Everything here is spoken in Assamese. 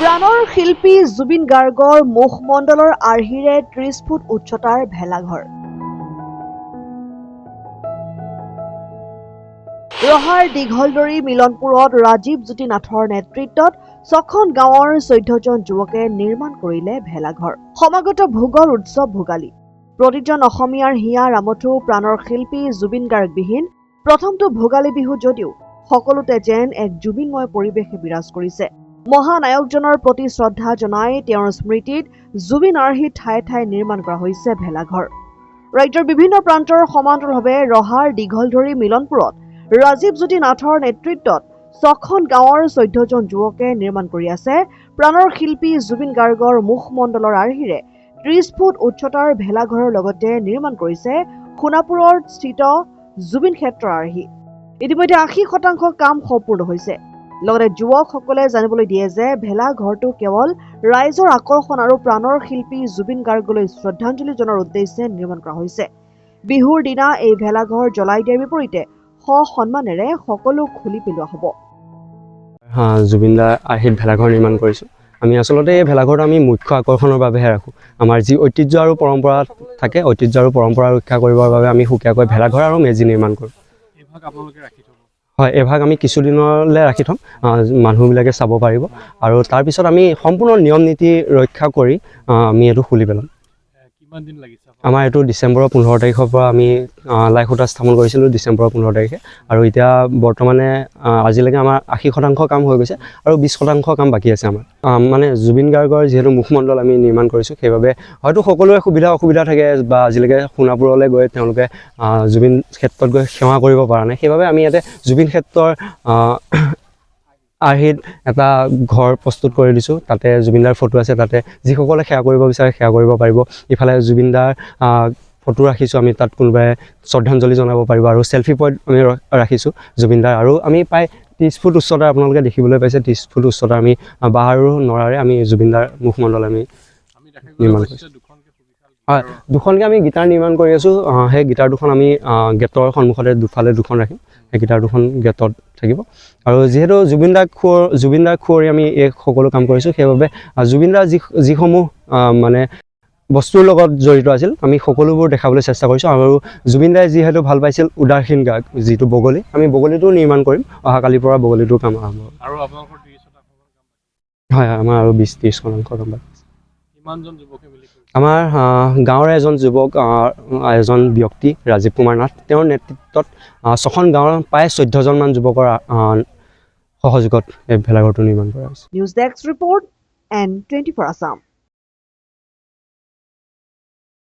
প্ৰাণৰ শিল্পী জুবিন গাৰ্গৰ মুখমণ্ডলৰ আৰ্হিৰে ৩০ ফুট উচ্চতাৰ ভেলাঘৰ। ৰহাৰ দীঘলদৰী মিলনপুৰত ৰাজীৱ জ্যোতি নাথৰ নেতৃত্বত ৬খন গাঁৱৰ ১৪জন যুৱকে নিৰ্মাণ কৰিলে ভেলাঘৰ। সমাগত ভোগৰ উৎসৱ ভোগালী। প্ৰতিজন অসমীয়াৰ হিয়া ৰামঠো প্ৰাণৰ শিল্পী জুবিন গাৰ্গবিহীন প্ৰথমটো ভোগালী বিহু যদিও সকলোতে যেন এক জুবিনময় পৰিৱেশে বিৰাজ কৰিছে। মহানায়কজনৰ প্ৰতি শ্ৰদ্ধা জনাই তেওঁৰ স্মৃতিত জুবিন আৰ্হিত ঠায়ে ঠায়ে নিৰ্মাণ কৰা হৈছে ভেলাঘৰ। ৰাজ্যৰ বিভিন্ন প্ৰান্তৰ সমান্তৰালভাৱে ৰহাৰ দীঘলধৰী মিলনপুৰত ৰাজীৱ জ্যোতি নাথৰ নেতৃত্বত ৬খন গাঁৱৰ ১৪জন যুৱকে নিৰ্মাণ কৰি আছে প্ৰাণৰ শিল্পী জুবিন গাৰ্গৰ মুখমণ্ডলৰ আৰ্হিৰে ৩০ ফুট উচ্চতাৰ ভেলাঘৰৰ লগতে নিৰ্মাণ কৰিছে সোণাপুৰৰ স্থিত জুবিন ক্ষেত্ৰৰ আৰ্হি। ইতিমধ্যে ৮০% কাম সম্পূৰ্ণ হৈছে। লগতে যুৱকসকলে জানিবলৈ দিয়ে যে ভেলাঘৰটো কেৱল ৰাইজৰ আকৰ্ষণ আৰু প্ৰাণৰ শিল্পী জুবিন গাৰ্গলৈ শ্ৰদ্ধাঞ্জলি জনোৱাৰ উদ্দেশ্যে নিৰ্মাণ কৰা হৈছে। বিহুৰ দিনা এই ভেলাঘৰ জ্বলাই দিয়াৰ বিপৰীতে সন্মানেৰে সকলো খুলি পেলোৱা হ'ব। জুবিন দাৰ আৰ্হিত ভেলাঘৰ নিৰ্মাণ কৰিছোঁ। আমি আচলতে এই ভেলাঘৰটো আমি মুখ্য আকৰ্ষণৰ বাবেহে ৰাখোঁ। আমাৰ যি ঐতিহ্য আৰু পৰম্পৰা থাকে, ঐতিহ্য আৰু পৰম্পৰা ৰক্ষা কৰিবৰ বাবে আমি সুকীয়াকৈ ভেলাঘৰ আৰু মেজি নিৰ্মাণ কৰোঁ। হয়, এভাগ আমি কিছুদিনলৈ ৰাখি থ'ম, মানুহবিলাকে চাব পাৰিব আৰু তাৰপিছত আমি সম্পূৰ্ণ নিয়ম নীতি ৰক্ষা কৰি আমি এইটো খুলি পেলাম। আমাৰ এইটো ডিচেম্বৰৰ 15 তাৰিখৰ পৰা আমি লাই সূতা স্থাপন কৰিছিলোঁ, ডিচেম্বৰৰ 15 তাৰিখে। আৰু এতিয়া বৰ্তমানে আজিলৈকে আমাৰ ৮০% কাম হৈ গৈছে আৰু 20% কাম বাকী আছে আমাৰ। মানে জুবিন গাৰ্গৰ যিহেতু মুখমণ্ডল আমি নিৰ্মাণ কৰিছোঁ, সেইবাবে হয়তো সকলোৰে সুবিধা অসুবিধা থাকে বা আজিলৈকে সোণাপুৰলৈ গৈ তেওঁলোকে জুবিন ক্ষেত্ৰত গৈ সেৱা কৰিব পৰা নাই। সেইবাবে আমি ইয়াতে জুবিন ক্ষেত্ৰৰ আৰ্হিত এটা ঘৰ প্ৰস্তুত কৰি দিছোঁ। তাতে জুবিনদাৰ ফটো আছে, তাতে যিসকলে সেৱা কৰিব বিচাৰে সেৱা কৰিব পাৰিব। ইফালে জুবিনদাৰ ফটো ৰাখিছোঁ আমি, তাত কোনোবাই শ্ৰদ্ধাঞ্জলি জনাব পাৰিব আৰু চেল্ফি পইণ্ট আমি ৰাখিছোঁ জুবিনদাৰ। আৰু আমি প্ৰায় 30 ফুট উচ্চতাৰ আপোনালোকে দেখিবলৈ পাইছে, 30 ফুট উচ্চতাৰ আমি বাঁহ আৰু নৰাৰে আমি জুবিনদাৰ মুখমণ্ডল আমি নিৰ্মাণ কৰিছোঁ। হয়, দুখনকৈ আমি গীটাৰ নিৰ্মাণ কৰি আছোঁ। সেই গীটাৰ দুখন আমি গেটৰ সন্মুখতে দুফালে দুখন ৰাখিম। সেই গীটাৰ দুখন গেটত থাকিব। আৰু যিহেতু জুবিনদাৰ খুৱঁৰি আমি এই সকলো কাম কৰিছোঁ, সেইবাবে জুবিনদাৰ যিসমূহ মানে বস্তুৰ লগত জড়িত আছিল আমি সকলোবোৰ দেখাবলৈ চেষ্টা কৰিছোঁ। আৰু জুবিনদাই যিহেতু ভাল পাইছিল উদাসীন গাগ যিটো বগলী, আমি বগলীটো নিৰ্মাণ কৰিম। অহাকালিৰ পৰা বগলীটোৰ কাম আৰম্ভ হ'ব। হয়, আমাৰ আৰু 20-30% কাম বাকী আছে। আমাৰ গাঁৱৰে এজন যুৱক, এজন ব্যক্তি ৰাজীৱ কুমাৰ নাথ, তেওঁৰ নেতৃত্বত 6খন গাঁৱৰ প্ৰায় 14জনমান যুৱকৰ সহযোগত এই ভেলাঘৰটো নিৰ্মাণ কৰা হৈছে। News desk report N24 Assam.